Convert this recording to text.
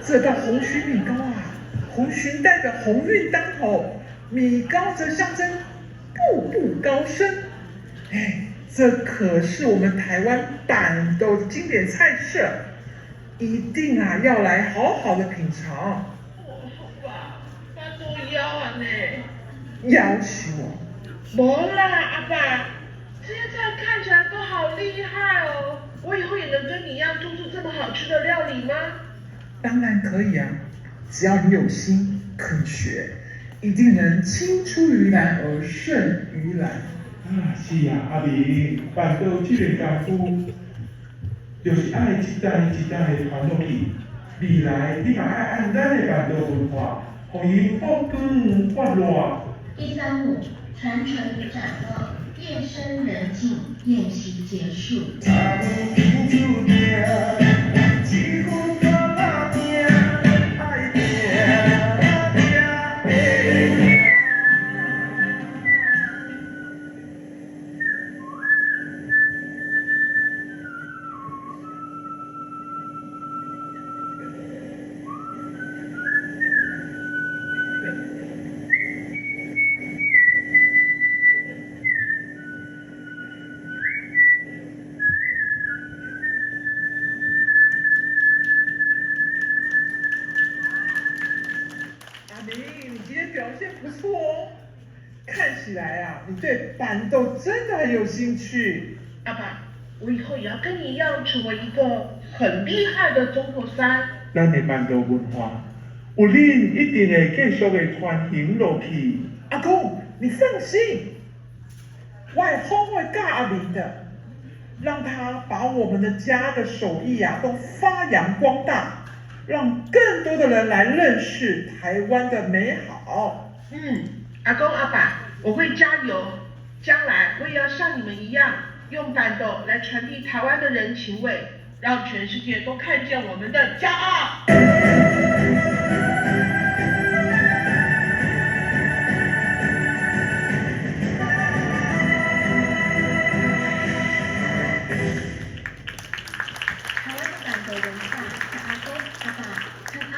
这道红鲟米糕啊，红鲟代表鸿运当头，米糕则象征步步高升。哎，这可是我们台湾板豆的经典菜色，一定啊要来好好的品尝。好吧，那都要啊呢。要求哦，没啦，阿爸，这些菜看起来都好厉害哦，我以后也能跟你一样做出这么好吃的料理吗？当然可以啊，只要你有心肯学，一定能青出于蓝而胜于蓝。啊，是啊，阿明，办到这个功夫，就是爱一代一代的传落去。未来你嘛爱按咱的办道文化，互伊发光发热。135传承展望，夜深人静，宴席结束。阿明，你今天表现不错哦，看起来啊，你对板豆真的很有兴趣。阿爸，我以后也要跟你一样，成为一个很厉害的中国山。咱的办道文化，有恁一定会继续的传承落去。阿公，你放心，我也好会教阿明的，让他把我们的家的手艺啊都发扬光大，让更多的人来认识台湾的美好。阿公阿爸，我会加油，将来我也要像你们一样，用板豆来传递台湾的人情味，让全世界都看见我们的骄傲。